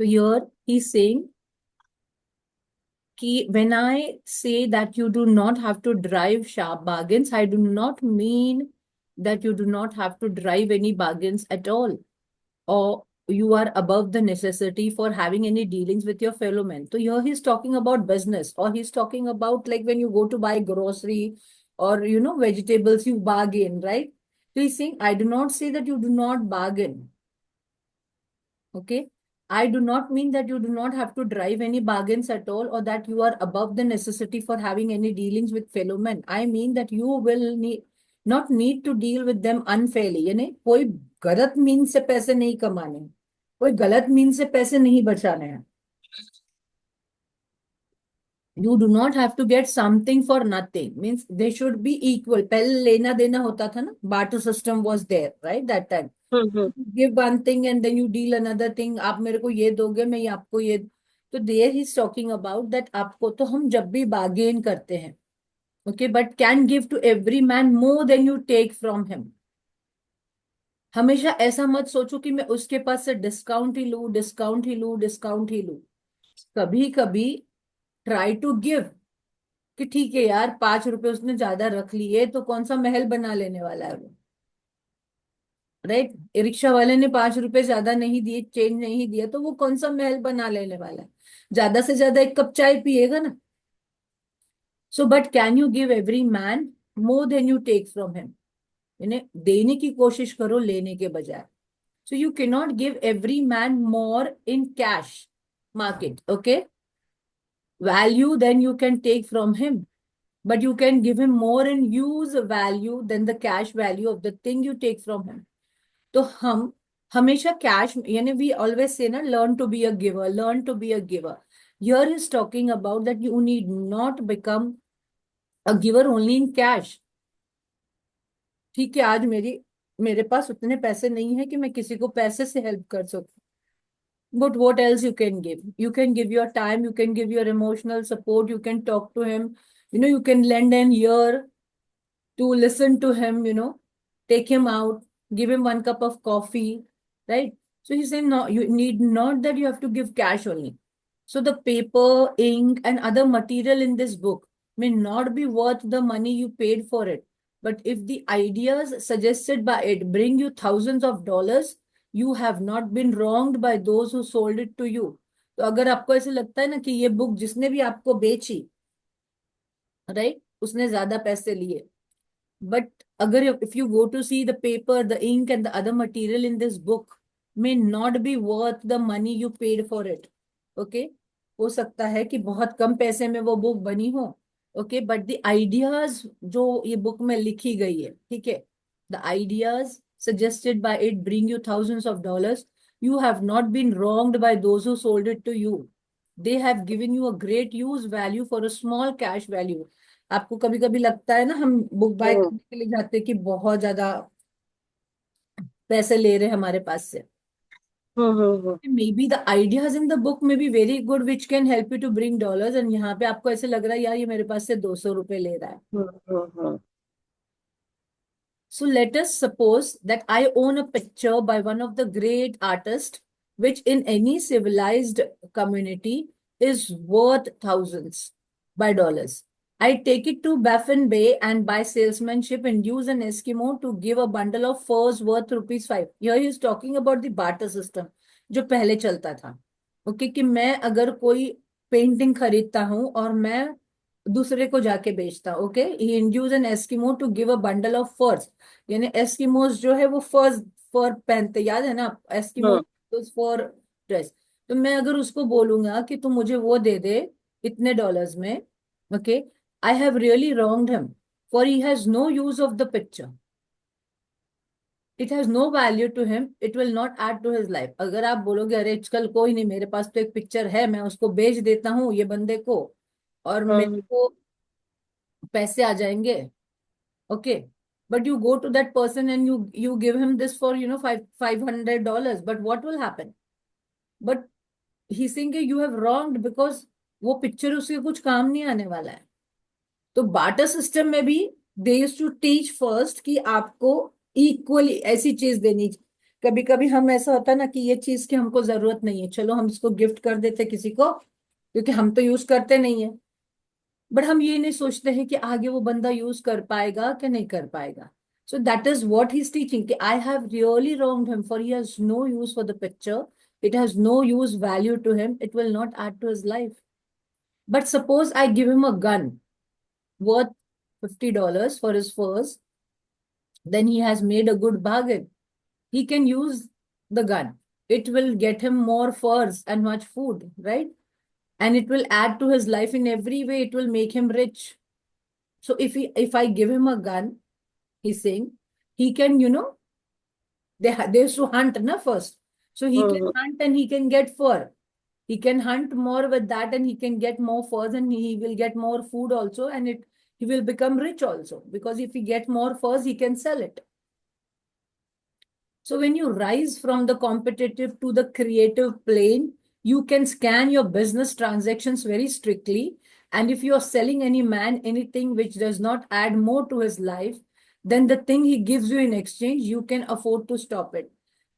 So here he's saying कि when I say that you do not have to drive sharp bargains, I do not mean that you do not have to drive any bargains at all, or you are above the necessity for having any dealings with your fellow men. So here he's talking about business, or he's talking about like when you go to buy grocery or vegetables, you bargain, right? So he's saying, I do not say that you do not bargain. Okay. I do not mean that you do not have to drive any bargains at all, or that you are above the necessity for having any dealings with fellow men. I mean that you will not need to deal with them unfairly. यानी कोई गलत mean से पैसे नहीं कमाने हैं, कोई गलत मीन से पैसे नहीं बचाने हैं. You do not have to get something for nothing. Means they should be equal. पहले लेना देना होता था ना, barter system was there, right? That time hmm give one thing and then you deal another thing. आप मेरे को ये दोगे, मैं ये आपको ये. तो there he is talking about that आपको तो हम जब भी bargain करते हैं, okay, but can give to every man more than you take from him. हमेशा ऐसा मत सोचो कि मैं उसके पास से डिस्काउंट ही लू, डिस्काउंट ही लू, डिस्काउंट ही लू. कभी कभी ट्राई टू गिव, कि ठीक है यार, 5 रुपए उसने ज्यादा रख लिए तो कौन सा महल बना लेने वाला है वो, राइट? रिक्शा वाले ने 5 रुपए ज्यादा नहीं दिए, चेंज नहीं दिया, तो वो कौन सा महल बना लेने वाला है? ज्यादा से ज्यादा एक कप चाय पिएगा ना. So but can you give every man more than you take from him? यानी देने की कोशिश करो लेने के बजाय. So you can not give every man more in cash market, okay, value than you can take from him, but you can give him more in use value than the cash value of the thing you take from him. तो हम हमेशा cash, यानी we always say ना, learn to be a giver, learn to be a giver. Here is talking about that you need not become a giver only in cash. ठीक है, आज मेरे पास उतने पैसे नहीं है कि मैं किसी को पैसे से हेल्प कर सकूं, but what else you can give? You can give your time, you can give your emotional support, you can talk to him, you can lend an ear to listen to him, take him out, give him one cup of coffee, right? So he's saying, no, you need not that you have to give cash only. So the paper, ink, and other material in this book may not be worth the money you paid for it. But if the ideas suggested by it bring you thousands of dollars, you have not been wronged by those who sold it to you. तो अगर आपको ऐसे लगता है ना कि ये book जिसने भी आपको बेची, राइट, उसने ज्यादा पैसे लिए, but agar if you go to see the paper, the ink and the other material in this book may not be worth the money you paid for it. Okay, हो सकता है कि बहुत कम पैसे में वो बुक बनी हो. ओके, बट द आइडियाज जो ये बुक में लिखी गई है, ठीक है, the ideas suggested by it bring you thousands of dollars. You have not been wronged by those who sold it to you. They have given you a great use value for a small cash value. आपको कभी कभी लगता है ना, हम book by हम्म करने के लिए जाते हैं कि बहुत ज्यादा पैसे ले रहे हैं हमारे पास से. Hmm maybe the ideas in the book में be very good which can help you to bring dollars, and यहाँ पे आपको ऐसे लग रहा है यार ये मेरे पास से 200 रुपए ले रहा है. हम्म So let us suppose that I own a picture by one of the great artists, which in any civilized community is worth thousands by dollars. I take it to Baffin Bay and by salesmanship induce an Eskimo to give a bundle of furs worth rupees 5. Here he is talking about the barter system जो पहले चलता था. Okay, कि मैं अगर कोई painting खरीदता हूं और मैं दूसरे को जाके बेचता, okay, he induce an Eskimo to give a bundle of furs. यानी एस्किमोस जो है वो फर्स, फर पहनते, याद है ना, एस्किमोस हम्म फॉर ड्रेस. तो मैं अगर उसको बोलूंगा कि तू मुझे वो दे दे इतने डॉलर्स में, okay, I have really wronged him, for he has no use of the picture. It has no value to him, it will not add to his life. अगर आप बोलोगे अरे चल कोई नहीं, मेरे पास तो एक पिक्चर है, मैं उसको बेच देता हूँ ये बंदे को और मेरे हम्म को पैसे आ जाएंगे, okay, but you go to that person and you give him this for $500, but what will happen? But he's saying कि you have wronged because वो पिक्चर उसके कुछ काम नहीं आने वाला है. तो बाटर सिस्टम में भी they used to teach first कि आपको इक्वली ऐसी चीज देनी, कभी कभी हम ऐसा होता है ना कि ये चीज की हमको जरूरत नहीं है, चलो हम इसको गिफ्ट कर देते किसी को, क्योंकि हम तो यूज करते नहीं है। बट हम ये नहीं सोचते हैं कि आगे वो बंदा यूज कर पाएगा कि नहीं कर पाएगा। So that is what he is teaching, कि I have really wronged him for he has no use for the picture, it has no use value to him, it will not add to his life. But suppose I give him a gun worth $50 for his furs, then he has made a good bargain. He can use the gun, it will get him more furs and much food, right? And it will add to his life in every way, it will make him rich. So if I give him a gun, he's saying he can, they used to hunt na first. So he can hmm hunt and he can get fur. He can hunt more with that and he can get more furs and he will get more food also, and he will become rich also, because if he get more furs, he can sell it. So when you rise from the competitive to the creative plane, you can scan your business transactions very strictly. And if you are selling any man anything which does not add more to his life, then the thing he gives you in exchange, you can afford to stop it.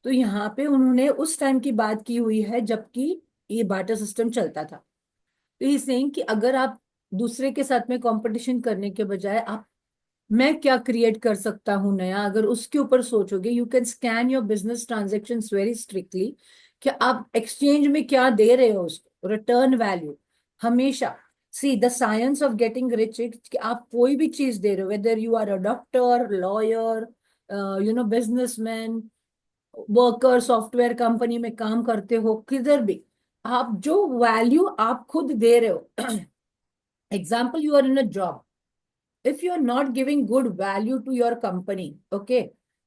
तो यहाँ पे उन्होंने उस time की बात की हुई है जबकि ये बाटर सिस्टम चलता था। तो ये सेइंग कि अगर आप दूसरे के साथ में कंपटीशन करने के बजाय आप मैं क्या क्रिएट कर सकता हूं नया, अगर उसके ऊपर सोचोगे, you can scan your business transaction very strictly, कि आप एक्सचेंज में क्या दे रहे हो उसको, रिटर्न वैल्यू हमेशा। See the science of getting rich is कि आप कोई भी चीज दे रहे हो, whether you are a doctor, lawyer, businessman, worker, software company में काम करते हो, किधर भी आप जो वैल्यू आप खुद दे रहे हो, example you are in a job, if you are not giving good value to your company, okay,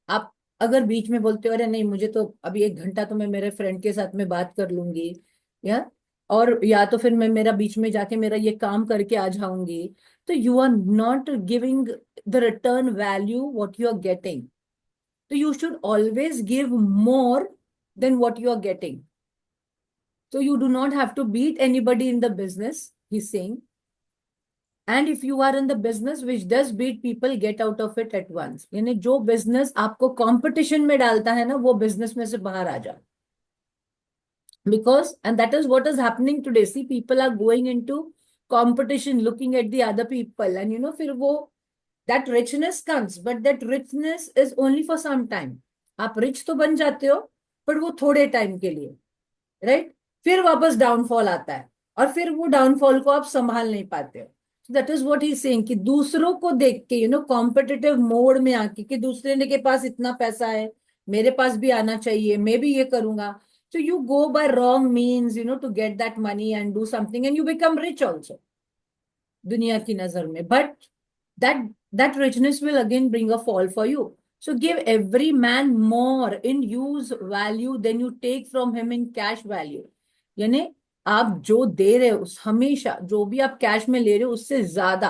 आप अगर बीच में बोलते हो अरे नहीं मुझे तो अभी 1 घंटा तो मैं मेरे फ्रेंड के साथ में बात कर लूंगी, या और या तो फिर मैं मेरा बीच में जाके मेरा ये काम करके आ जाऊंगी, तो you are not giving the return value what you are getting. तो you should always give more than what you are getting. So you do not have to beat anybody in the business, he's saying. And if you are in the business which does beat people, get out of it at once. यानी जो business आपको competition में डालता है ना, वो business में से बाहर आ जाओ। Because, and that is what is happening today. See, people are going into competition, looking at the other people, and फिर वो that richness comes, but that richness is only for some time. आप rich तो बन जाते हो, पर वो थोड़े टाइम के लिए, राइट? फिर वापस डाउनफॉल आता है, और फिर वो डाउनफॉल को आप संभाल नहीं पाते हो। That is what he saying कि दूसरों को देख के कॉम्पिटिटिव मोड में आके कि दूसरे ने के पास इतना पैसा है, मेरे पास भी आना चाहिए, मैं भी ये करूंगा। So you go by wrong means, to get that money and do something, and you become rich also, दुनिया की नजर में। But that that richness will again bring a fall for you. So give every man more in use value than you take from him in cash value. यानी आप जो दे रहे हो हमेशा जो भी आप कैश में ले रहे हो उससे ज्यादा,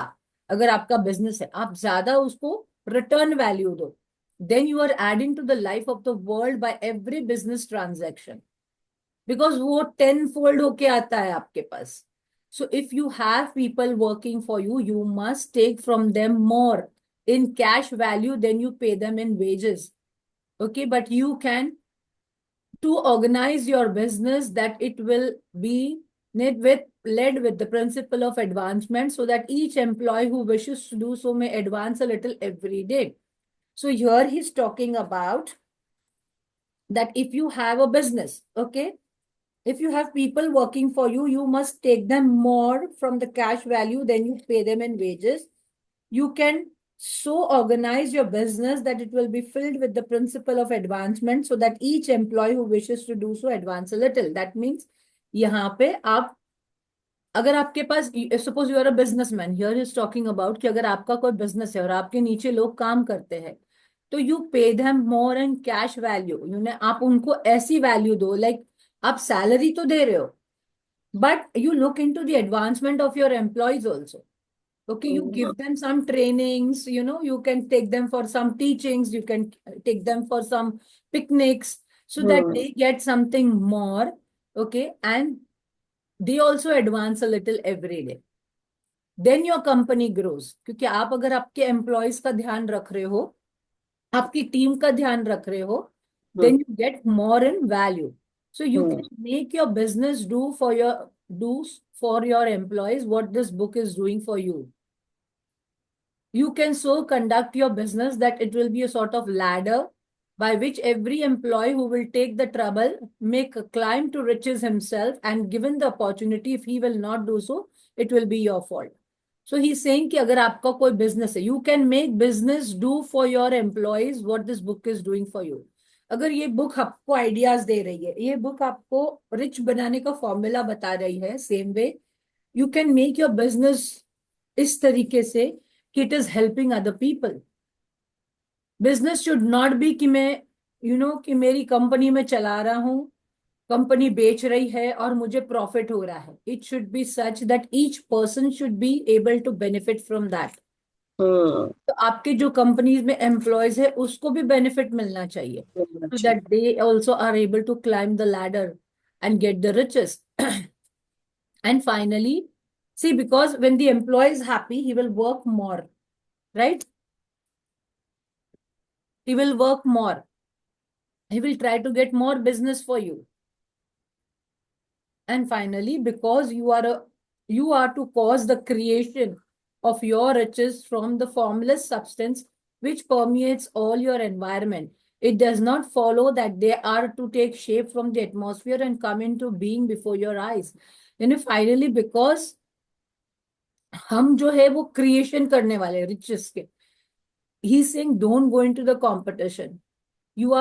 अगर आपका बिजनेस है, आप ज्यादा उसको रिटर्न वैल्यू दो। Then you are adding to the life of the world by every business transaction, because वो 10 फोल्ड होके आता है आपके पास। So if you have people working for you, you must take from them more in cash value than you pay them in wages. Okay, but you can to organize your business that it will be led with the principle of advancement, so that each employee who wishes to do so may advance a little every day. So here he's talking about that if you have a business, okay, if you have people working for you, you must take them more from the cash value than you pay them in wages. You can so organize your business that it will be filled with the principle of advancement, so that each employee who wishes to do so advance a little. That means यहाँ पे आप अगर आपके पास suppose you are a businessman, here is talking about कि अगर आपका कोई बिजनेस है और आपके नीचे लोग काम करते हैं, तो you pay them more in cash value, आप उनको ऐसी वैल्यू दो, लाइक आप सैलरी तो दे रहे हो, but you look into the advancement of your employees also. Okay, you hmm give them some trainings, you can take them for some teachings, you can take them for some picnics, so that hmm they get something more. Okay, and they also advance a little every day. Then your company grows, क्योंकि आप अगर आपके employees का ध्यान रख रहे हो, आपकी टीम का ध्यान रख रहे हो, हम्म, then you get more in value. So you hmm, can make your business do for your employees what this book is doing for you. You can so conduct your business that it will be a sort of ladder by which every employee who will take the trouble make a climb to riches himself, and given the opportunity, if he will not do so, it will be your fault. So he's saying कि अगर आपका कोई business है, you can make business do for your employees what this book is doing for you. अगर ये book आपको ideas दे रही है, ये बुक आपको रिच बनाने का फॉर्मूला बता रही है, same way you can make your business इस तरीके से कि it is helping other people. Business should not be कि मैं कि मेरी कंपनी में चला रहा हूं, कंपनी बेच रही है और मुझे प्रॉफिट हो रहा है. It should be such that each person should be able to benefit from that. Hmm, तो आपके जो कंपनीज में एम्प्लॉयज है उसको भी बेनिफिट मिलना चाहिए, बोलना so चाहिए। that they also are able to climb the ladder and get the riches. And finally, see, because when the employee is happy, he will work more, right? He will work more. He will try to get more business for you. And finally, because you are to cause the creation of your riches from the formless substance which permeates all your environment. It does not follow that they are to take shape from the atmosphere and come into being before your eyes. Finally, because हम जो है वो creation करने वाले riches के, he saying don't go into the competition. You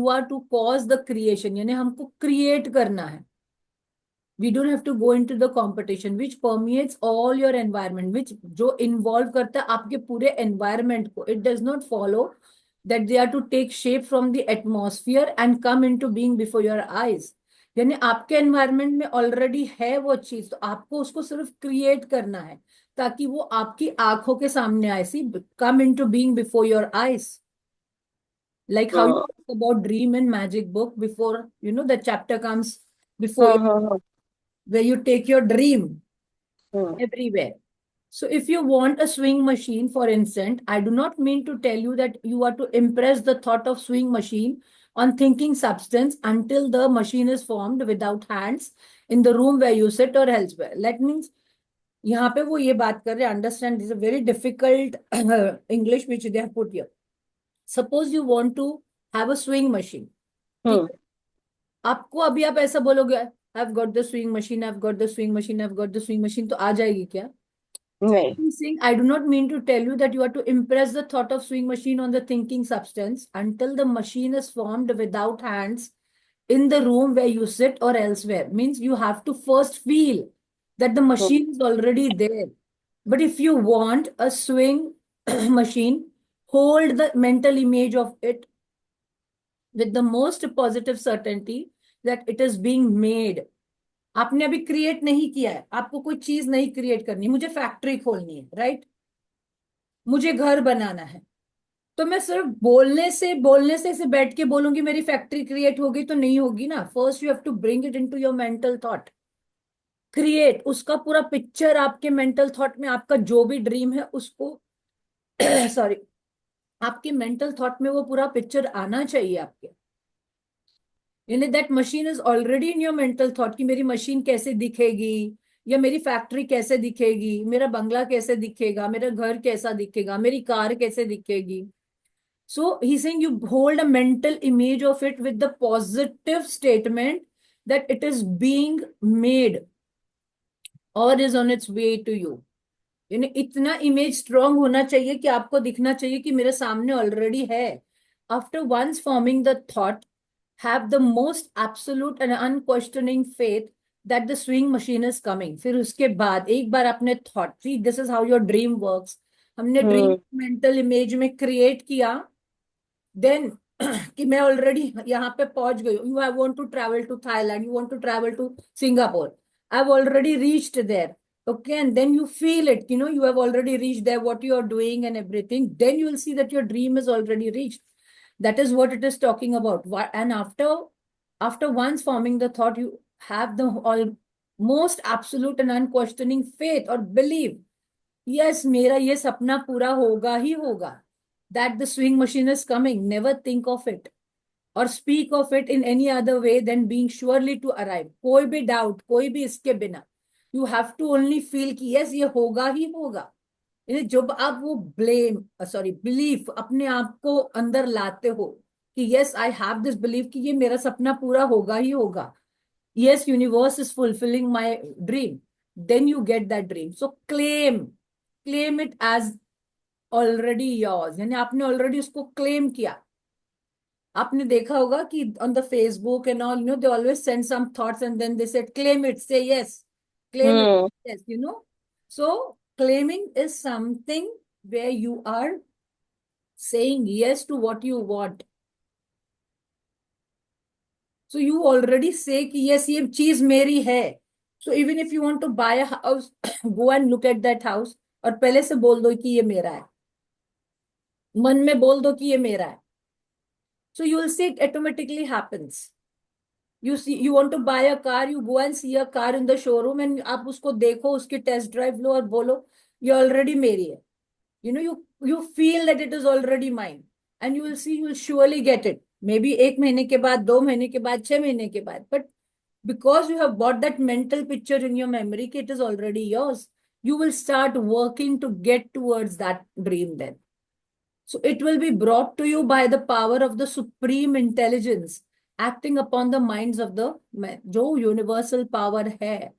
are to cause the creation, यानी हमको create करना है. We don't have to go into the competition which permeates all your environment, which जो involve करता है आपके पूरे environment को. It does not follow that they are to take shape from the atmosphere and come into being before your eyes. यानी आपके environment में already है वो चीज, तो आपको उसको सिर्फ create करना है ताकि वो आपकी आंखों के सामने आए. सी, come into being before your eyes, like how you हाँ, talk about dream in magic book before the chapter comes before हाँ, you, हाँ, हाँ, where you take your dream हाँ, everywhere. So if you want a swing machine, for instance, I do not mean to tell you that you are to impress the thought of swing machine on thinking substance until the machine is formed without hands in the room where you sit or elsewhere. That means यहाँ पे वो ये बात कर रहे हैं, understand this is a very difficult English which they have put here. Suppose you want to have a swing machine. ठीक हम्म, है, आपको अभी आप ऐसा बोलोगे, I've got the swing machine, I've got the swing machine, I've got the swing machine, तो आ जाएगी क्या? नहीं, He's saying, I do not mean to tell you that you are to impress the thought of swing machine on the thinking substance until the machine is formed without hands in the room where you sit or elsewhere. Means you have to first feel that the hmm, machine is already there. But if you want a swing machine, hold the mental image of it with the most positive certainty that it is being made. आपने अभी create नहीं किया है, आपको कोई चीज नहीं create करनी, मुझे फैक्ट्री खोलनी है, राइट? मुझे घर बनाना है, तो मैं सिर्फ बोलने से ऐसे बैठ के बोलूंगी मेरी फैक्ट्री क्रिएट होगी तो नहीं होगी ना. First you have to bring it into your mental thought, create उसका पूरा पिक्चर आपके मेंटल थॉट में. आपका जो भी ड्रीम है उसको सॉरी, आपके मेंटल थॉट में वो पूरा पिक्चर आना चाहिए आपके. यानी that machine is already in your mental thought कि मेरी मशीन कैसे दिखेगी, या मेरी फैक्ट्री कैसे दिखेगी, मेरा बंगला कैसे दिखेगा, मेरा घर कैसा दिखेगा, मेरी कार कैसे दिखेगी. So he's saying you hold a mental image of it with the positive statement that it is being made or is on its way to you. यानी इतना इमेज स्ट्रांग होना चाहिए कि आपको दिखना चाहिए कि मेरे सामने ऑलरेडी है. After once forming the thought, have the most absolute and unquestioning faith that the swing machine is coming. फिर उसके बाद एक बार आपने thought, see this is how your dream works, हमने ड्रीम हम्म, मेंटल इमेज में create किया, then कि मैं ऑलरेडी यहाँ पे पहुंच गई हूँ. You have want to travel to Thailand, you want to travel to Singapore, I have already reached there. Okay, and then you feel it, you have already reached there, what you are doing and everything, then you will see that your dream is already reached. That is what it is talking about. And after once forming the thought, you have the all most absolute and unquestioning faith or belief, yes, मेरा ये सपना पूरा होगा ही होगा, that the swing machine is coming. Never think of it. or speak of it in any other way than being surely to arrive. कोई भी doubt, कोई भी इसके बिना, you have to only feel कि yes ये होगा ही होगा. यानी जब आप वो ब्लेम सॉरी बिलीफ अपने आप को अंदर लाते हो कि yes I have this belief कि ये मेरा सपना पूरा होगा ही होगा, yes universe is fulfilling my dream, then you get that dream. So claim it as already yours, यानी आपने ऑलरेडी उसको क्लेम किया. आपने देखा होगा कि on the Facebook and all, you know, they always send some thoughts and then they said claim it, say yes, claim it, Hmm. Yes, you know. So claiming is something where you are saying yes to what you want. So you already say कि yes ये चीज मेरी है. So even if you want to buy a house, go and look at that house और पहले से बोल दो कि ये मेरा है, मन में बोल दो कि ये मेरा है. So you will see it automatically happens. You see, you want to buy a car, you go and see a car in the showroom and आप उसको देखो, उसकी टेस्ट ड्राइव लो और बोलो ये ऑलरेडी मेरी है. You know, you feel that it is already mine and you will see, you will surely get it. Maybe 1 महीने के बाद, 2 महीने के बाद, 6 महीने के बाद, but because you have bought that mental picture in your memory कि it is already yours, you will start working to get towards that dream then. So it will be brought to you by the power of the supreme intelligence acting upon the minds of the men. जो universal power है,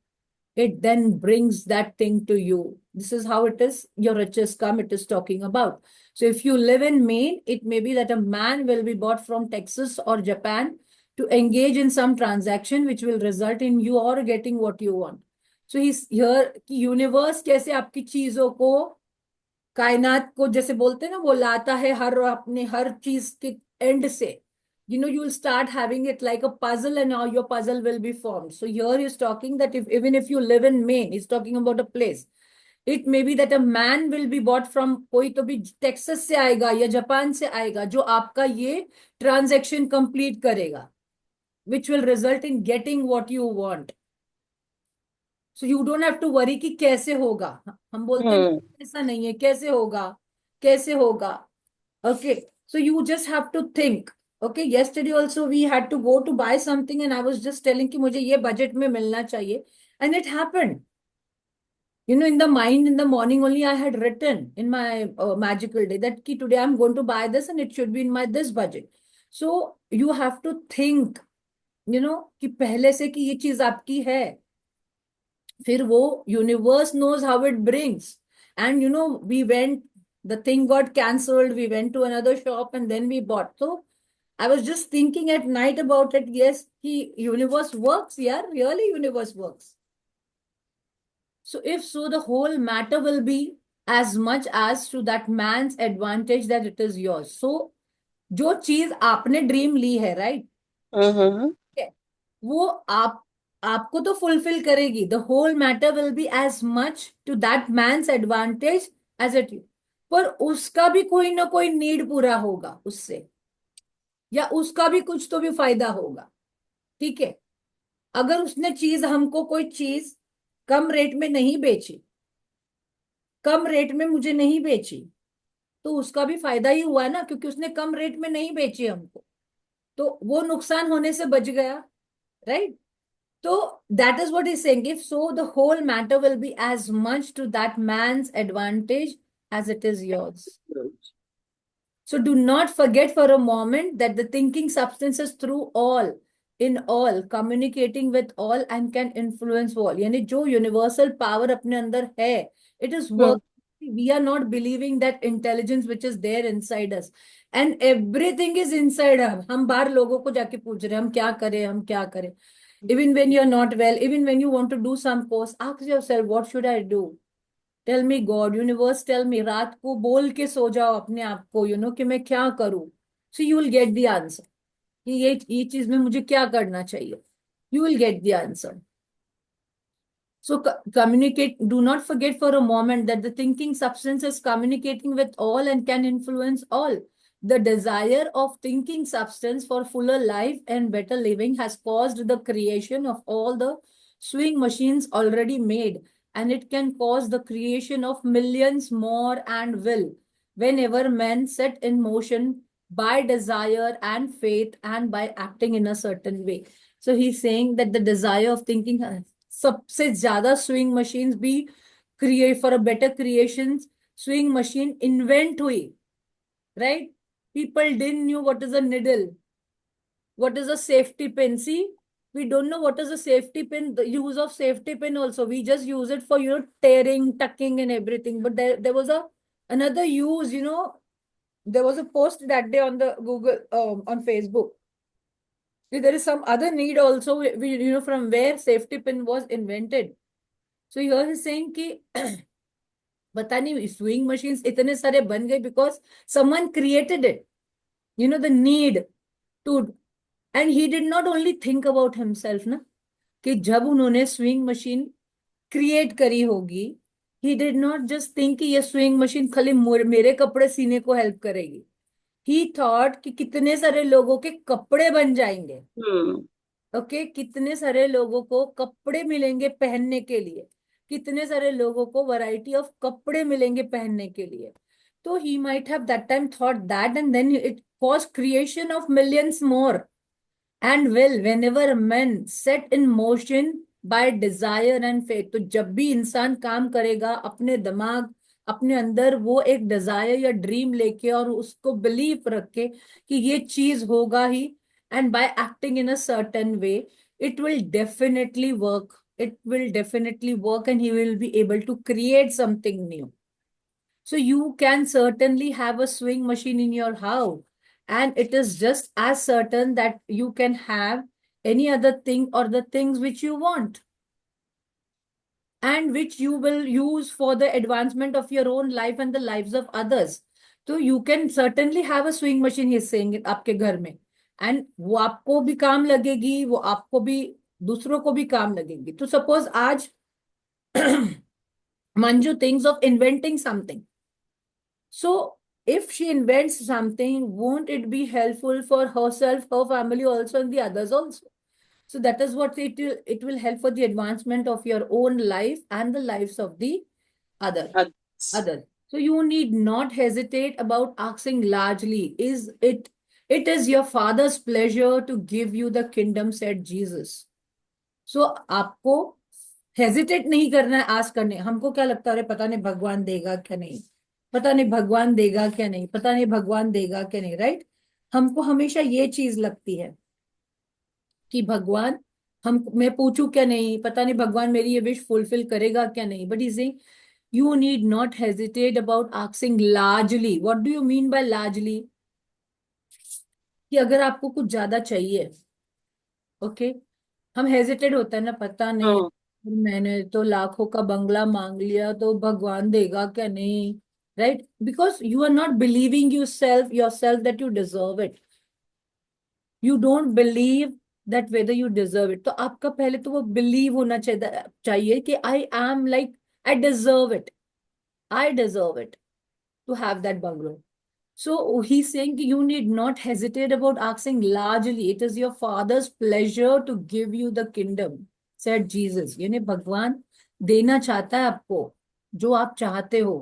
it then brings that thing to you. This is how it is. Your riches come, it is talking about. So if you live in Maine, it may be that a man will be bought from Texas or Japan to engage in some transaction which will result in you or getting what you want. So he's here कि universe कैसे आपकी चीजों को, कायनात को जैसे बोलते हैं ना, वो लाता है हर अपने हर चीज के एंड से. You know, you will start having it like a puzzle and now your puzzle will be formed. So here he's talking that if even if you live in Maine, he's talking about a place. It may be that a man will be bought from, कोई तो भी Texas से आएगा या Japan से आएगा जो आपका ये ट्रांजैक्शन कंप्लीट करेगा, which will result in getting what you want. So you don't have to worry कि कैसे होगा. हम बोलते हैं Hmm. ऐसा नहीं है, कैसे होगा, कैसे होगा. Okay, so you just have to think. Okay, yesterday also we had to go to buy something and I was just telling कि मुझे ये बजट में मिलना चाहिए and it happened. You know, in the mind, in the morning only I had written in my magical day that ki today I'm going to buy this and it should be in my this budget. So you have to think, you know, कि पहले से कि ये चीज आपकी है. फिर वो universe knows how it brings. And you know, we went, the thing got cancelled, we went to another shop and then we bought. So I was just thinking at night about it. Yes, the universe works. Yeah, really universe works. So if so, the whole matter will be as much as to that man's advantage that it is yours. So जो चीज आपने dream ली है, right, Mm-hmm. वो आपको तो fulfil करेगी. The whole matter will be as much to that man's advantage as it you. पर उसका भी कोई ना कोई नीड पूरा होगा उससे, या उसका भी कुछ तो भी फायदा होगा. ठीक है, अगर उसने चीज हमको कोई चीज कम रेट में नहीं बेची, कम रेट में मुझे नहीं बेची, तो उसका भी फायदा ही हुआ ना, क्योंकि उसने कम रेट में नहीं बेची हमको, तो वो नुकसान होने से बच गया, right. So that is what he's saying. If so, the whole matter will be as much to that man's advantage as it is yours. So do not forget for a moment that the thinking substance is through all, in all, communicating with all and can influence all. यानी जो universal power अपने अंदर है, it is Hmm. working. We are not believing that intelligence which is there inside us. And everything is inside us. हम बाहर लोगों को जाके पूछ रहे हैं हम क्या करें, हम क्या करें. Even when you're not well, even when you want to do some course, ask yourself, what should I do? Tell me God, universe tell me. रात को बोल के सो जाओ अपने आप को, यू नो, कि मैं क्या करूं. So you will get the answer कि ये चीज में मुझे क्या करना चाहिए. You will get the answer. So communicate, do not forget for a moment that the thinking substance is communicating with all and can influence all. The desire of thinking substance for fuller life and better living has caused the creation of all the swing machines already made, and it can cause the creation of millions more and will, whenever men set in motion by desire and faith and by acting in a certain way. So he's saying that the desire of thinking, सबसे ज्यादा swing machines भी create for a better creations, swing machine invent हुई, right? People didn't knew what is a needle, what is a safety pin. See, we don't know what is a safety pin, the use of safety pin also. We just use it for, tearing, tucking and everything. But there was another use, there was a post that day on the Google, on Facebook. There is some other need also, from where safety pin was invented. So here he's saying कि पता नहीं swing machines इतने सारे बन गए because someone created it. The need to, and he did not only think about himself ना, कि जब उन्होंने swing machine create करी होगी, he did not just think कि ये swing machine खाली मेरे कपड़े सीने को help करेगी. He thought कि कितने सारे लोगों के कपड़े बन जाएंगे. हम्म ओके, कितने सारे लोगों को कपड़े मिलेंगे पहनने के लिए, कितने सारे लोगों को वैरायटी ऑफ कपड़े मिलेंगे पहनने के लिए. तो he might have that time thought that, and then it cause creation of millions more. And will whenever men set in motion by desire and faith, तो जब भी इंसान काम करेगा अपने दिमाग, अपने अंदर वो एक डिजायर या ड्रीम लेके और उसको बिलीव रख के कि ये चीज होगा ही, and by acting in a certain way, it will definitely work. It will definitely work, and he will be able to create something new. So you can certainly have a swing machine in your house, and it is just as certain that you can have any other thing or the things which you want and which you will use for the advancement of your own life and the lives of others. So you can certainly have a swing machine, he is saying, आपके घर में, and वो आपको भी काम लगेगी, वो आपको भी, दूसरों को भी काम लगेगी. तो suppose आज Manju thinks of inventing something. So if she invents something, won't it be helpful for herself, her family also, and the others also? So that is what it will help for the advancement of your own life and the lives of the other Others. others. So you need not hesitate about asking largely. It is your father's pleasure to give you the kingdom, said Jesus. So आपको hesitate नहीं करना है ask करने. हमको क्या लगता है, अरे पता नहीं भगवान देगा क्या नहीं, पता नहीं भगवान देगा क्या नहीं, पता नहीं भगवान देगा क्या नहीं, राइट? हमको हमेशा ये चीज लगती है कि भगवान, हम, मैं पूछूं क्या नहीं, पता नहीं भगवान मेरी ये विश फुलफिल करेगा क्या नहीं. But is you need not hesitate about asking largely. What do you mean by largely? कि अगर आपको कुछ ज्यादा चाहिए, ओके, हम हेजिटेट होता है ना, पता नहीं हम्म मैंने तो लाखों का बंगला मांग लिया तो भगवान देगा क्या नहीं, right? Because you are not believing your self that you deserve it. You don't believe that whether you deserve it. तो आपका पहले तो वो बिलीव होना चाहिए कि I am like, I deserve it, I deserve it to have that bungalow. So he's saying you need not hesitate about asking largely. It is your father's pleasure to give you the kingdom, said Jesus. यानी भगवान देना चाहता है आपको जो आप चाहते हो.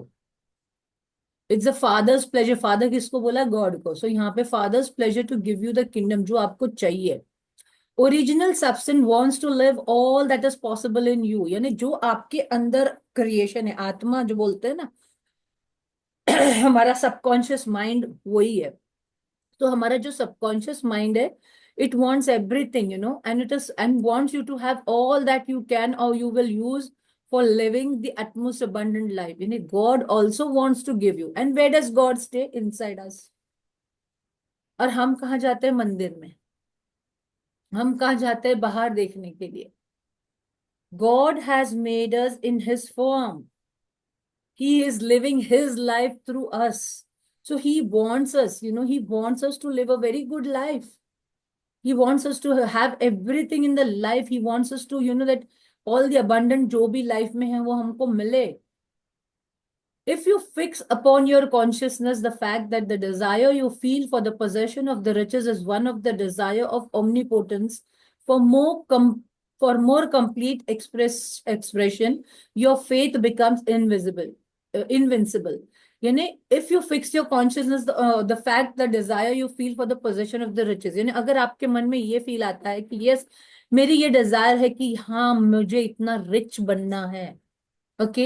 It's a father's pleasure. Father किसको बोला? गॉड को. सो यहाँ पे father's pleasure to give you the kingdom, जो आपको चाहिए. Original substance wants to live all that is possible in you. यानी जो आपके अंदर क्रिएशन है, आत्मा जो बोलते हैं ना, हमारा सबकॉन्शियस माइंड वही है. तो हमारा जो सबकॉन्शियस माइंड है, it wants everything, and it is and wants you to have all that you can or you will use for living the utmost abundant life. यानी God also wants to give you. And where does God stay? Inside us. और हम कहाँ जाते हैं? मंदिर में. हम कहाँ जाते हैं? बाहर देखने के लिए. God has made us in his form. He is living his life through us. So he wants us, he wants us to live a very good life. He wants us to have everything in the life. He wants us to, that all the abundant जो भी life में है वो हमको मिले. If you fix upon your consciousness the fact that the desire you feel for the possession of the riches is one of the desire of omnipotence for more complete expression, your faith becomes invincible. यानी if you fix your consciousness the fact the desire you feel for the possession of the riches, यानी अगर आपके मन में ये feel आता है कि यस, मेरी ये डिजायर है कि हाँ मुझे इतना रिच बनना है, ओके,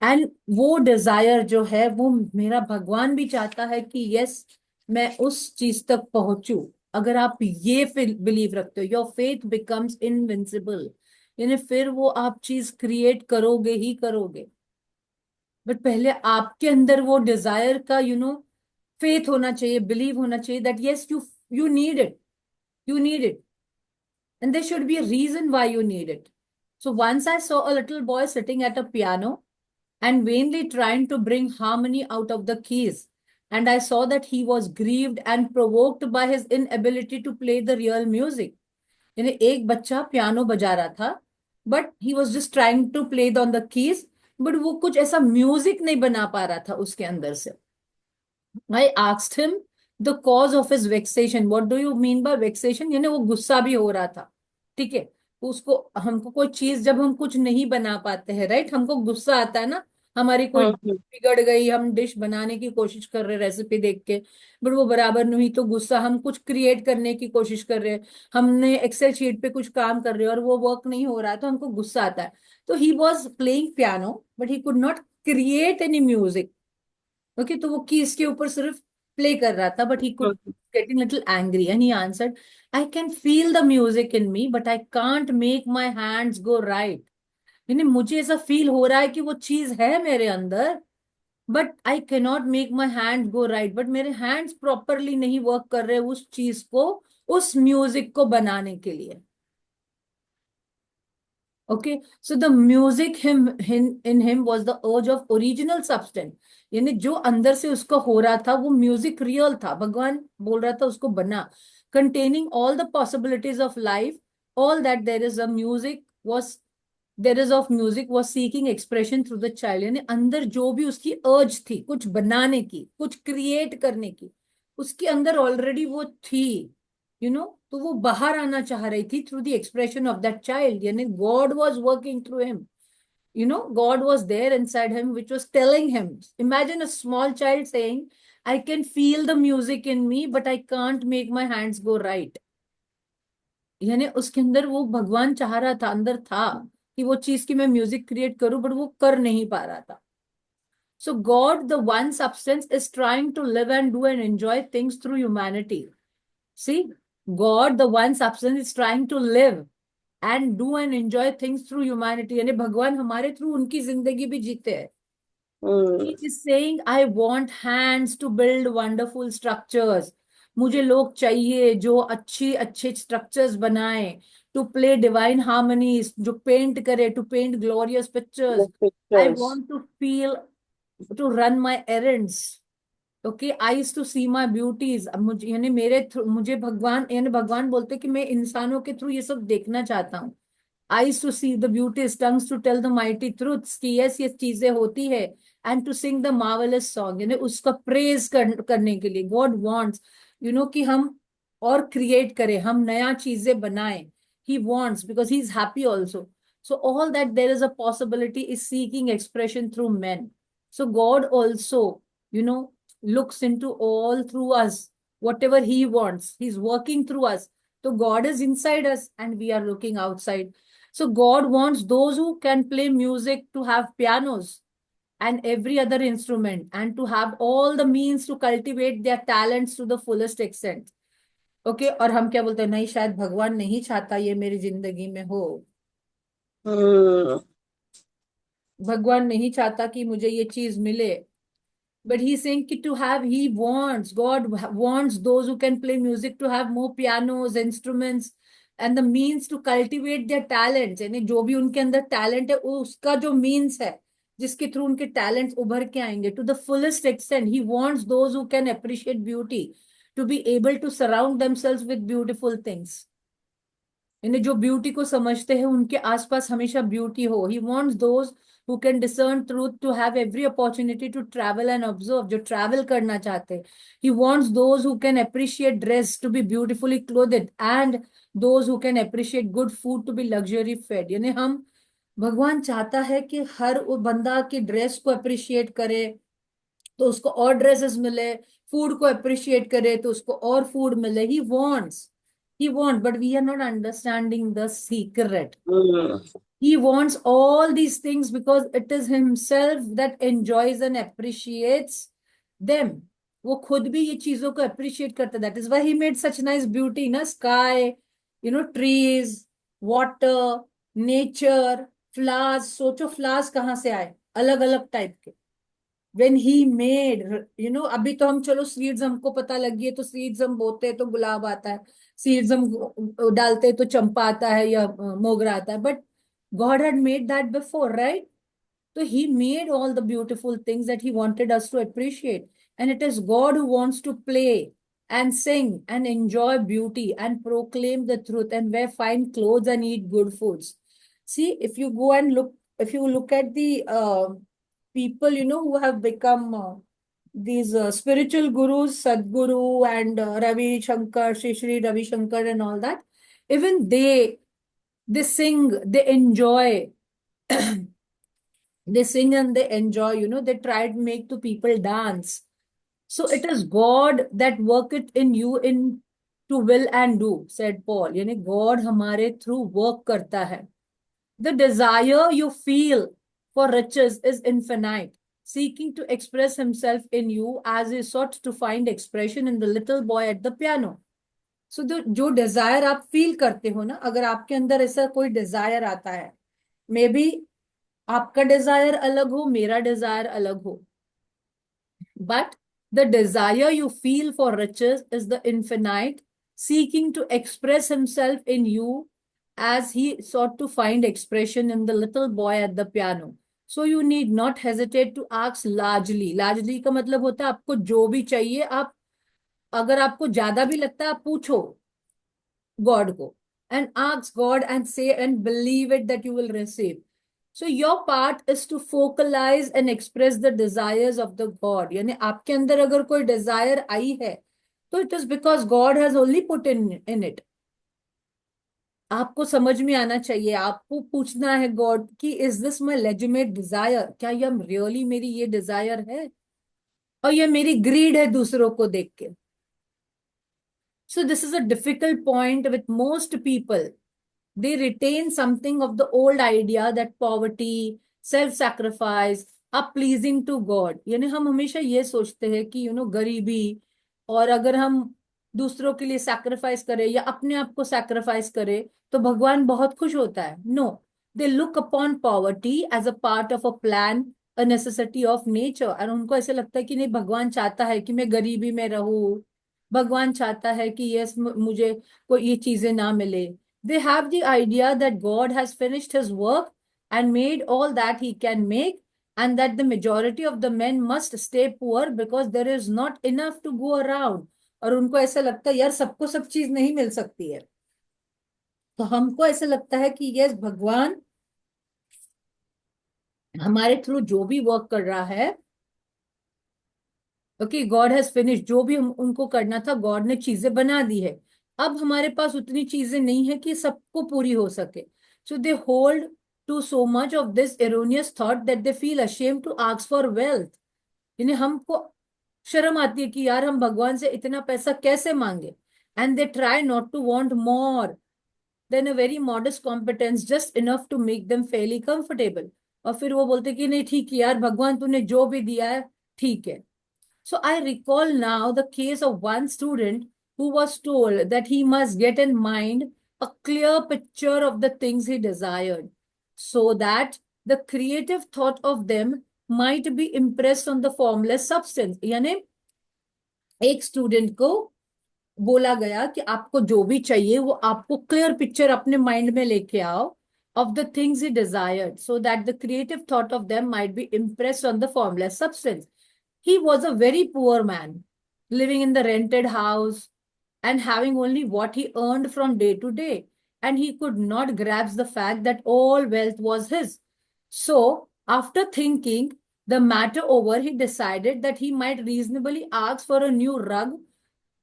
एंड वो डिजायर जो है वो मेरा भगवान भी चाहता है कि यस मैं उस चीज तक पहुंचू, अगर आप ये बिलीव रखते हो, योर फेथ बिकम्स इनविंसिबल, यानी फिर वो आप चीज क्रिएट करोगे ही करोगे। बट पहले आपके अंदर वो डिजायर का फेथ होना चाहिए, बिलीव होना चाहिए that yes you need it, you need it, and there should be a reason why you need it. So once I saw a little boy sitting at a piano and vainly trying to bring harmony out of the keys. And I saw that he was grieved and provoked by his inability to play the real music. यानी एक बच्चा piano बजा रहा था, but he was just trying to play on the keys, but वो कुछ ऐसा music नहीं बना पा रहा था उसके अंदर से। I asked him the cause of his vexation. What do you mean by vexation? यानी वो गुस्सा भी हो रहा था, ठीक है। उसको, हमको कोई चीज जब हम कुछ नहीं बना पाते हैं, राइट, हमको गुस्सा आता है ना, हमारी कोई हम्म बिगड़ गई, हम डिश बनाने की कोशिश कर रहे हैं रेसिपी देख के, बट वो बराबर नहीं हुई तो गुस्सा, हम कुछ क्रिएट करने की कोशिश कर रहे हैं, हमने एक्सेल शीट पे कुछ काम कर रहे हैं और वो वर्क नहीं हो रहा है तो हमको गुस्सा आता है। तो he was playing piano but he could not create any music, okay, तो वो कीज के ऊपर सिर्फ प्ले कर रहा था, but he could hmm getting little angry and he answered, I can feel the music in me but I can't make my hands go right. यानी मुझे ऐसा फील हो रहा है कि वो चीज है मेरे अंदर, but I cannot make my hand go right, but मेरे हैंड्स प्रॉपरली नहीं वर्क कर रहे उस चीज को, उस म्यूजिक को बनाने के लिए। Okay, so the music in him was the urge of original substance, यानी जो अंदर से उसका हो रहा था वो म्यूजिक रियल था, भगवान बोल रहा था उसको बना, containing all the possibilities of life, all that there is a music was there is of music was seeking expression through the child, यानी अंदर जो भी उसकी अर्ज थी कुछ बनाने की, कुछ क्रिएट करने की, उसके अंदर ऑलरेडी वो थी, तो वो बाहर आना चाह रही थी through the expression of that child, यानी God was working through him, God was there inside him which was telling him, imagine a small child saying, I can feel the music in me but I can't make my hands go right, यानी उसके अंदर वो भगवान चाह रहा था, अंदर था कि वो चीज की मैं म्यूजिक क्रिएट करूं, बट वो कर नहीं पा रहा था। So God the one substance is trying to live and do and enjoy things through humanity. See, God the one substance is trying to live and do and enjoy things through humanity, यानी भगवान हमारे through उनकी जिंदगी भी जीते हैं। He is saying, I want hands to build wonderful structures. मुझे लोग चाहिए जो अच्छी अच्छे स्ट्रक्चर्स बनाए, टू प्ले डिवाइन हार्मनीज, जो पेंट करे, to paint glorious the pictures. I pictures. Want to feel, to run my errands, okay, eyes to see my beauties. अब मुझे, यानी मेरे थ्रू मुझे भगवान, यानी भगवान बोलते कि मैं इंसानों के थ्रू ये सब देखना चाहता हूँ। Eyes to see the beauties, tongues to tell the mighty truths कि यस ये चीजें होती है, and to sing the marvellous song, यानी उसका प्रेज करने के लिए गॉड वांट्स, कि हम और क्रिएट करें, हम नया चीजें बनाएं। He wants because he is happy also. So all that there is a possibility is seeking expression through men. So God also, you know, looks into all through us, whatever He wants. He's working through us. So God is inside us and we are looking outside. So God wants those who can play music to have pianos and every other instrument and to have all the means to cultivate their talents to the fullest extent. Okay, और हम क्या बोलते हैं, नहीं शायद भगवान नहीं चाहता ये मेरी जिंदगी में हो, हम्म भगवान नहीं चाहता कि मुझे ये चीज मिले। But he's saying कि to have, he wants, God wants those who can play music to have more pianos, instruments, and the means to cultivate their talents. यानी जो भी उनके अंदर टैलेंट है वो उसका जो मीन्स है जिसके थ्रू उनके टैलेंट्स उभर के आएंगे to the fullest extent. He wants those who can appreciate beauty to be able to surround themselves with beautiful things, यानी जो ब्यूटी को समझते हैं उनके आसपास हमेशा ब्यूटी हो। He wants those who can discern truth to have every opportunity to travel and observe, जो ट्रैवल करना चाहते हैं। He wants those who can appreciate dress to be beautifully clothed and those who can appreciate good food to be luxury fed, यानी हम, भगवान चाहता है कि हर वो बंदा की ड्रेस को अप्रिशिएट करे, तो उसको और ड्रेसेस मिले, फूड को अप्रिशिएट करे तो उसको और फूड मिले, he want, but we are not understanding the secret. He wants all these things because it is himself that enjoys and appreciates them. वो खुद भी ये चीजों को appreciate करता है. That is why he made such nice beauty na sky, trees, water, nature, flowers. सोचो flowers कहाँ से आए, अलग अलग टाइप के. When he made, अभी तो हम चलो सीड्स हमको पता लगी है तो सीड्स हम बोते हैं तो गुलाब आता है, सीड्स हम डालते हैं तो चंपा आता है या मोगरा आता है. But God had made that before, right? So he made all the beautiful things that he wanted us to appreciate. And it is God who wants to play and sing and enjoy beauty and proclaim the truth and wear fine clothes and eat good foods. See, if you look at the people, who have become these spiritual gurus, Sadguru and Ravi Shankar, Shri Ravi Shankar and all that, even they sing, they enjoy. They sing and they enjoy, they try to make the people dance. So it is God that worketh in you in to will and do, said Paul. यानी God हमारे through work करता है. The desire you feel for riches is infinite, seeking to express himself in you as he sought to find expression in the little boy at the piano. So जो desire आप feel करते हो ना, अगर आपके अंदर ऐसा कोई desire आता है, मे बी आपका डिजायर अलग हो, मेरा डिजायर अलग हो, but the desire you feel for riches is the infinite, seeking to express himself in you as he sought to find expression in the little boy at the piano. So you need not hesitate to ask largely. Largely का मतलब होता है आपको जो भी चाहिए, आप अगर आपको ज्यादा भी लगता है आप पूछो God को, and ask God and say and believe it that you will receive. So your part is to focalize and express the desires of the God. यानी आपके अंदर अगर कोई desire आई है तो it is because God has only put in it. आपको समझ में आना चाहिए, आपको पूछना है गॉड कि is this my legitimate desire, क्या यह रियली मेरी ये डिजायर है और ये मेरी ग्रीड है दूसरों को देख के. So this is a difficult point with most people. They retain something of the old idea that poverty, self-sacrifice are pleasing to God. यानी हम हमेशा ये सोचते हैं कि गरीबी, और अगर हम दूसरों के लिए सैक्रिफाइस करें या अपने आप को सैक्रिफाइस करें तो भगवान बहुत खुश होता है. No, they look upon poverty as a part of a plan, a necessity of nature. और उनको ऐसे लगता है कि नहीं, भगवान चाहता है कि मैं गरीबी में रहूं, भगवान चाहता है कि यस मुझे कोई ये चीजें ना मिले. They have the idea that God has finished his work and made all that he can make, and that the majority of the men must stay poor because there is not enough to go around. और उनको ऐसा लगता है यार सबको सब चीज नहीं मिल सकती है. तो हमको ऐसा लगता है कि यस भगवान हमारे थ्रू जो भी वर्क कर रहा है, ओके, गॉड हैज फिनिश, जो भी हम उनको करना था गॉड ने चीजें बना दी है. अब हमारे पास उतनी चीजें नहीं है कि सबको पूरी हो सके. So they hold to so much of this erroneous thought that they feel ashamed to ask for wealth. यानी हमको शर्म आती है कि यार हम भगवान से इतना पैसा कैसे मांगे. And they try not to want more than a very modest competence, just enough to make them fairly comfortable. और फिर वो बोलते कि नहीं ठीक है यार भगवान तूने जो भी दिया है ठीक है. So I recall now the case of one student who was told that he must get in mind a clear picture of the things he desired so that the creative thought of them might be impressed on the formless substance. यानी एक student को बोला गया कि आपको जो भी चाहिए वो आपको क्लियर पिक्चर अपने माइंड में लेके आओ of the things he desired so that the creative thought of them might be impressed on the formless substance. He was a very poor man, living in the rented house and having only what he earned from day to day. And he could not grasp the fact that all wealth was his. So, after thinking the matter over, he decided that he might reasonably ask for a new rug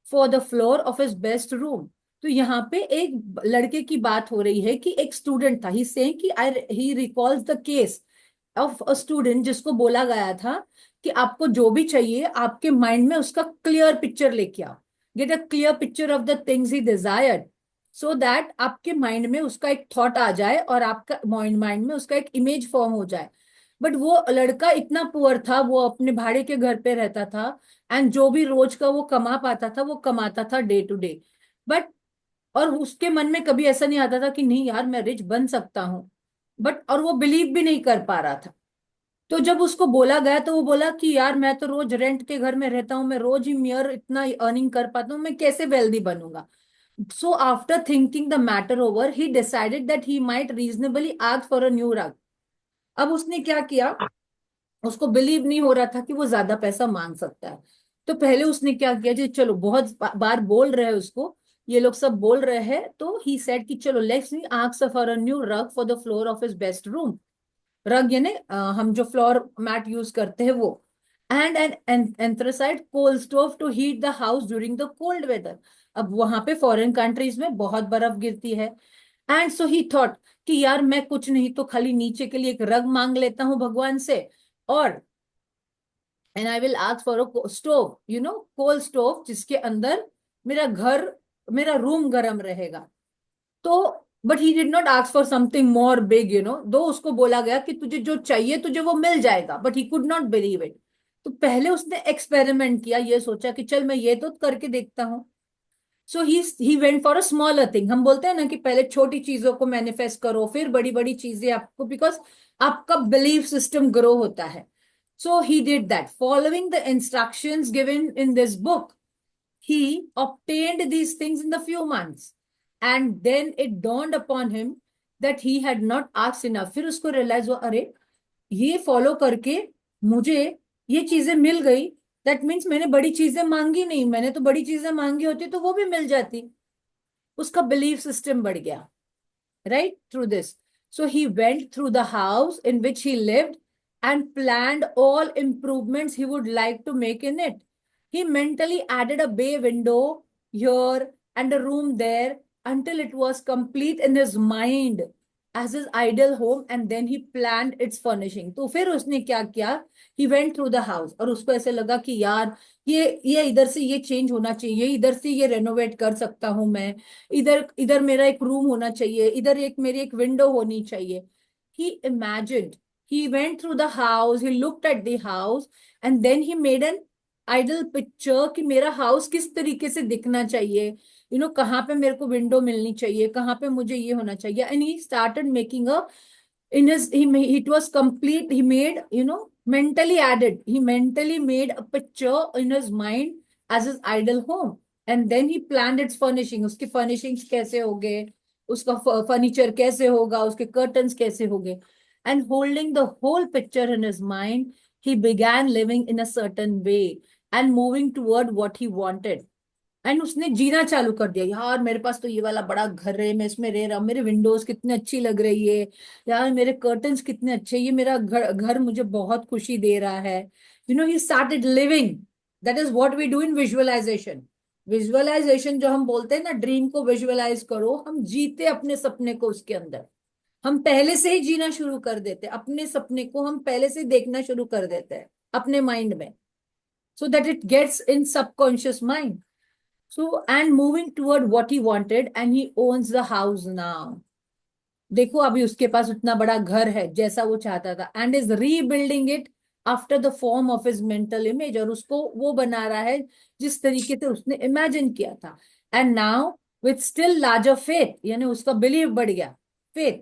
for the floor of his best room. तो यहाँ पे एक लड़के की बात हो रही है कि एक स्टूडेंट था. ही सेइंग कि he recalls the case of a student जिसको बोला गया था कि आपको जो भी चाहिए आपके माइंड में उसका क्लियर पिक्चर लेके आओ, get a clear picture of the things he desired, so that आपके माइंड में उसका एक थॉट आ जाए और आपका माइंड में उसका एक इमेज फॉर्म हो जाए। बट वो लड़का इतना पुअर था, वो अपने भाड़े के घर पे रहता था, एंड जो भी रोज का वो कमा पाता था वो कमाता था डे टू डे। बट और उसके मन में कभी ऐसा नहीं आता था कि नहीं यार मैं रिच बन सकता हूँ, बट और वो बिलीव भी नहीं कर पा रहा था। तो जब उसको बोला गया तो वो बोला कि यार मैं तो रोज रेंट के घर में रहता हूँ, मैं रोज ही मेयर इतना अर्निंग कर पाता हूँ, मैं कैसे वेल्दी बनूंगा। So after thinking the matter over he decided that he might reasonably ask for a new रग। अब उसने क्या किया, उसको बिलीव नहीं हो रहा था कि वो ज्यादा पैसा मांग सकता है। तो पहले उसने क्या किया जी, चलो बहुत बार बोल रहे हैं उसको, ये लोग सब बोल रहे हैं, तो ही सेड कि चलो let's me ask for a new rug for the floor of his best room. Rug यानी हम जो फ्लोर मैट यूज करते हैं वो। And an anthracite coal stove to heat the house during the cold weather. अब वहां पे foreign countries में बहुत बर्फ गिरती है। एंड सो ही थॉट कि यार मैं कुछ नहीं तो खाली नीचे के लिए एक रग मांग लेता हूँ भगवान से, और and I will ask for a stove, coal stove, जिसके अंदर मेरा घर, मेरा रूम गर्म रहेगा। तो but he did not ask for something more big, दो उसको बोला गया कि तुझे जो चाहिए तुझे वो मिल जाएगा, but he could not believe it. तो पहले उसने एक्सपेरिमेंट किया, ये सोचा कि चल मैं ये तो करके देखता हूँ। So he went for a smaller thing. हम बोलते हैं ना कि पहले छोटी चीजों को मैनिफेस्ट करो फिर बड़ी बड़ी चीजें आपको, बिकॉज आपका बिलीफ सिस्टम ग्रो होता है। So he did that following the instructions given in this book. He obtained these things in the few months, and then it dawned upon him that he had not asked enough. फिर उसको realise हुआ, अरे ये follow करके मुझे ये चीजें मिल गई, दैट मीन्स मैंने बड़ी चीजें मांगी नहीं, मैंने तो बड़ी चीजें मांगी होती तो वो भी मिल जाती। उसका बिलीफ सिस्टम बढ़ गया, right, through this. So he went through the house in which he lived and planned all improvements he would like to make in it. He mentally added a bay window here and a room there until it was complete in his mind as his ideal home, and then he planned its furnishing. तो फिर उसने क्या किया, he went through the house, और उसको ऐसे लगा कि यार ये इधर से ये चेंज होना चाहिए, इधर से ये रेनोवेट कर सकता हूं मैं, इधर इधर मेरा एक रूम होना चाहिए, इधर एक मेरी एक विंडो होनी चाहिए। He imagined, he went through the house, he looked at the house, and then he made an ideal picture कि मेरा हाउस किस तरीके से दिखना चाहिए, कहाँ पे मेरे को विंडो मिलनी चाहिए, कहाँ पे मुझे ये होना चाहिए। And he started making a in his it was complete, he made, mentally added, he mentally made a picture in his mind as his ideal home, and then he planned its furnishing, उसके furnishings कैसे होंगे, उसका furniture कैसे होगा, उसके curtains कैसे होंगे। And holding the whole picture in his mind, he began living in a certain way and moving toward what he wanted. And उसने जीना चालू कर दिया, यार मेरे पास तो ये वाला बड़ा घर है, मैं इसमें रह रहा हूँ, मेरे विंडोज कितनी अच्छी लग रही है, यार मेरे कर्टन्स कितने अच्छे, ये मेरा घर घर मुझे बहुत खुशी दे रहा है। He started living. That is what we do in visualization. Visualization जो हम बोलते हैं ना, ड्रीम को विजुअलाइज करो, हम जीते अपने सपने को उसके अंदर, हम पहले से ही जीना शुरू कर देते हैं, अपने सपने को हम पहले से ही देखना शुरू कर देते हैं अपने माइंड में, so that it gets in subconscious mind. So, and moving toward what he wanted, and he owns the house now. देखो अभी उसके पास उतना बड़ा घर है जैसा वो चाहता था, and is rebuilding it after the form of his mental image, और उसको वो बना रहा है जिस तरीके से उसने इमेजिन किया था। And now with still larger faith, यानी उसका बिलीव बढ़ गया, faith,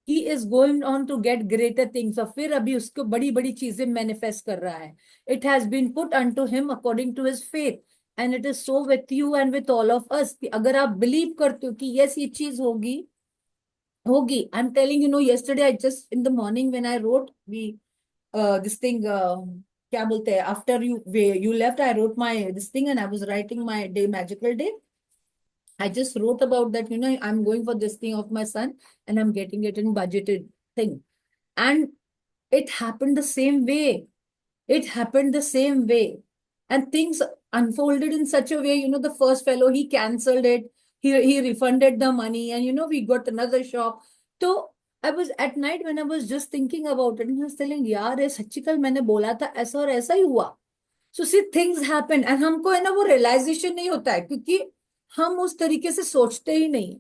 he is going on to get greater things, और फिर अभी उसको बड़ी बड़ी चीजें मैनिफेस्ट कर रहा है। It has been put unto him according to his faith, and it is so with you and with all of us, अगर आप बिलीव करते हो कि यस ये चीज होगी, होगी। I am telling, yesterday I just in the morning when I wrote we this thing, क्या बोलते हैं, after you left I wrote my this thing and I was writing my day, magical day. I just wrote about that, I'm going for this thing of my son and I'm getting it in budgeted thing. And it happened the same way. It happened the same way. And things unfolded in such a way, the first fellow, he cancelled it. He refunded the money and, we got another shop. So I was at night when I was just thinking about it, I was telling यार ये सच्ची कल मैंने बोला था ऐसा और ऐसा ही हुआ. सो सी थिंग्स हैपन एंड हमको है ना वो रियलाइजेशन नहीं होता है क्योंकि हम उस तरीके से सोचते ही नहीं.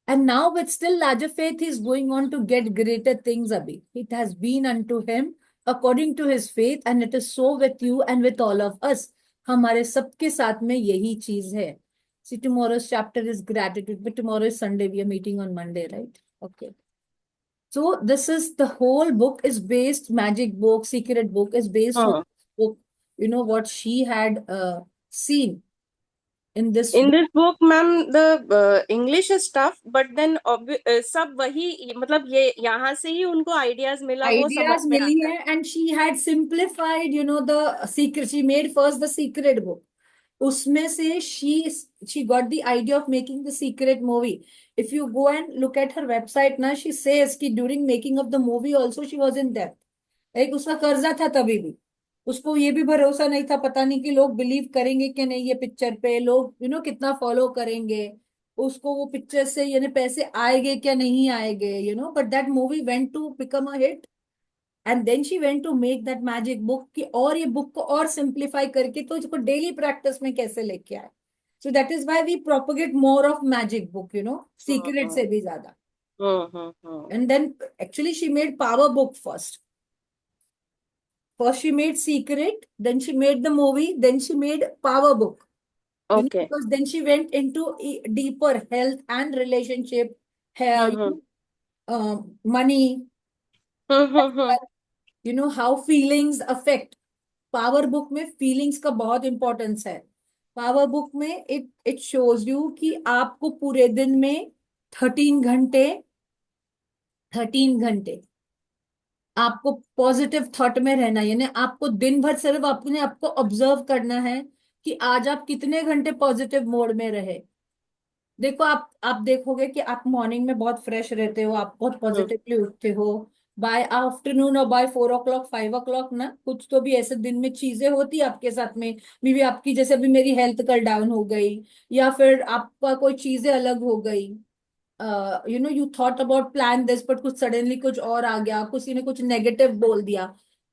And now with still larger faith, he is going on to get greater things, Abhi. It has been unto him according to his faith, and it is so with you and with all of us. हमारे सबके साथ में यही चीज है. See, tomorrow's chapter is gratitude, but tomorrow is Sunday. We are meeting on Monday, right? Okay. So this is the whole book is based, magic book, secret book is based on हाँ. book. You know what she had seen in this In book. this book, ma'am, the English is tough, but then सब वही मतलब ये यहाँ से ही उनको ideas मिला, वो समझ Ideas में मिली आता है. है and she had simplified, you know, the secret. She made first the secret book. उसमें से she got the idea of making the secret movie. If you go and look at her website ना, she says कि during making of the movie also she was in debt. एक उसका कर्जा था तभी भी. उसको ये भी भरोसा नहीं था, पता नहीं कि लोग बिलीव करेंगे कि नहीं ये पिक्चर पे, लोग कितना फॉलो करेंगे उसको, वो पिक्चर से पैसे आएंगे क्या नहीं आएंगे, but that movie went to become a hit. And then she went to make that magic book की, और ये बुक को और सिंप्लीफाई करके तो इसको डेली प्रैक्टिस में कैसे लेके आए. So that is why we propagate more of magic book, secret hmm. से भी ज्यादा. Hmm. And then actually she made power book first. First she made secret, then she made the movie, then she made power book. Okay. Because then she went into deeper health and relationship, hair, hmm. money, hmm. how feelings affect. Power book में feelings का बहुत importance है. Power book में it shows you कि आपको पूरे दिन में 13 घंटे, 13 घंटे आपको पॉजिटिव थॉट में रहना है. यानी आपको दिन भर सिर्फ अपने आपको ऑब्जर्व करना है कि आज आप कितने घंटे पॉजिटिव मोड में रहे. देखो आप देखोगे कि आप मॉर्निंग में बहुत फ्रेश रहते हो, आप बहुत हम्म. पॉजिटिवली उठते हो. बाय आफ्टरनून और बाय 4 o'clock 5 o'clock ना, कुछ तो भी ऐसे दिन में चीजें होती है आपके साथ में. मे भी आपकी जैसे अभी मेरी हेल्थ कल डाउन हो गई, या फिर आपका कोई चीजें अलग हो गई. You thought about plan this but कुछ सडनली कुछ और आ गया, किसी ने कुछ नेगेटिव बोल दिया.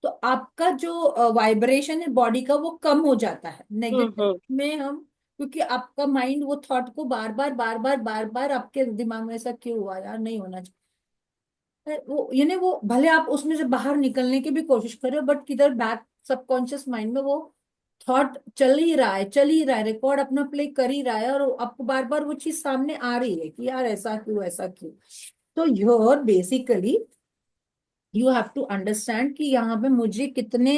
तो आपका जो वाइब्रेशन है बॉडी का वो कम हो जाता है नेगेटिव हम्म. में हम. क्योंकि आपका माइंड वो थॉट को बार बार बार बार बार बार आपके दिमाग में ऐसा क्यों हुआ यार, नहीं होना चाहिए वो, वो भले आप उसमें से बाहर निकलने की भी कोशिश कर रहे हो बट किधर बैक सबकॉन्शियस माइंड में वो थॉट चल ही रहा है, चल ही रहा है, रिकॉर्ड अपना प्ले कर ही रहा है, और आपको बार बार वो चीज सामने आ रही है कि यार ऐसा क्यों ऐसा क्यों. तो your basically you have to understand कि यहाँ पे मुझे कितने,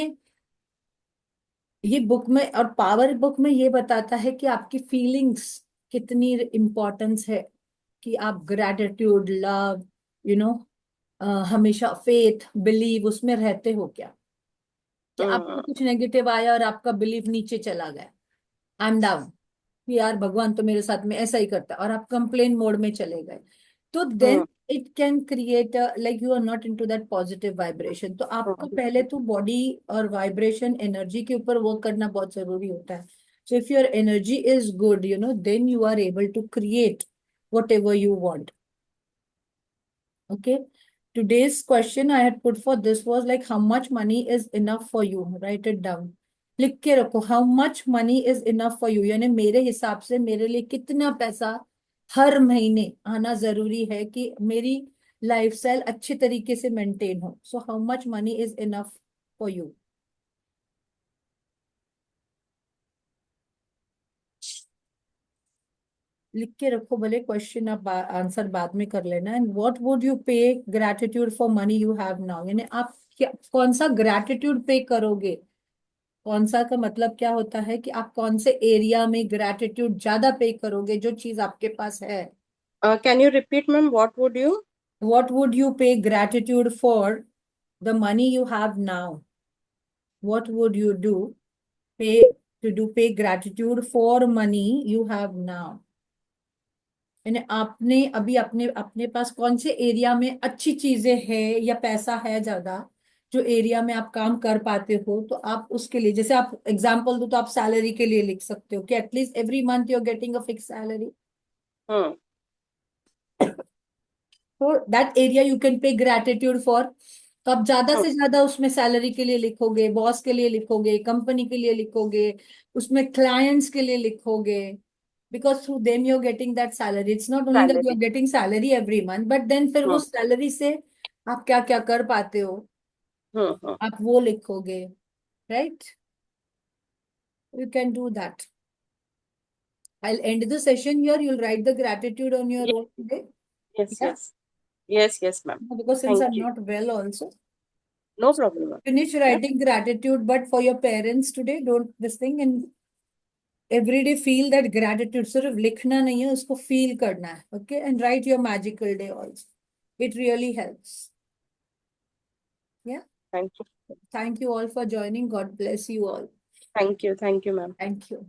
ये बुक में और पावर बुक में ये बताता है कि आपकी फीलिंग्स कितनी इम्पोर्टेंस है. कि आप ग्रेटिट्यूड, लव, यू नो हमेशा फेथ बिलीव उसमें रहते हो क्या. कि आपको हम्म. कुछ नेगेटिव आया और आपका बिलीव नीचे चला गया, आई एम डाउन, यार भगवान तो मेरे साथ में ऐसा ही करता है, और आप कंप्लेन मोड में चले गए. तो then hmm. It can create like you are not into that positive vibration. तो आपको पहले तो बॉडी और वाइब्रेशन एनर्जी के ऊपर वर्क करना बहुत जरूरी होता है. So if your energy is good, then you are able to create whatever you want. Okay. Today's question I had put for this was like, how much money is enough for you? Write it down. लिख के रखो, how much money is enough for you. यानी मेरे हिसाब से मेरे लिए कितना पैसा हर महीने आना जरूरी है कि मेरी लाइफस्टाइल अच्छे तरीके से मेंटेन हो. So how much money is enough for you. लिख के रखो, भले क्वेश्चन आप आंसर बाद में कर लेना. And what would you pay gratitude for money you have now. यानी आप क्या, कौन सा ग्रेटिट्यूड पे करोगे. कौन सा का मतलब क्या होता है कि आप कौन से एरिया में ग्रेटिट्यूड ज्यादा पे करोगे, जो चीज आपके पास है. Can you repeat ma'am, what would you. What would you pay gratitude for the money you have now. What would you do pay to do pay gratitude for money you have now. यानी आपने अभी अपने अपने पास कौन से area में अच्छी चीजें हैं या पैसा है ज्यादा, जो एरिया में आप काम कर पाते हो, तो आप उसके लिए, जैसे आप एग्जांपल दो तो आप सैलरी के लिए लिख सकते हो कि at least every month you are getting a fix salary. तो that area you can pay gratitude for. तो आप ज्यादा हम्म, से ज्यादा उसमें सैलरी के लिए लिखोगे, बॉस के लिए लिखोगे, कंपनी के लिए लिखोगे, उसमें क्लाइंट्स के लिए लिखोगे, because through them you are getting that salary. It's not only that you salary. Are getting salary every month, but then फिर वो हम्म सैलरी से आप क्या क्या कर पाते हो, हम्म। आप वो लिखोगे, right? You can do that. I'll end the session here. You'll write the gratitude on your own today. Yes Yeah, yes yes yes ma'am. because since I'm thank you. not well also. No problem ma'am. Finish या writing gratitude, but for your parents today, don't this thing, and every day feel that gratitude. सिर्फ लिखना नहीं है, उसको feel करना है. Okay, and write your magical day also. It really helps. Yeah. Thank you. Thank you all for joining. God bless you all. Thank you ma'am. Thank you.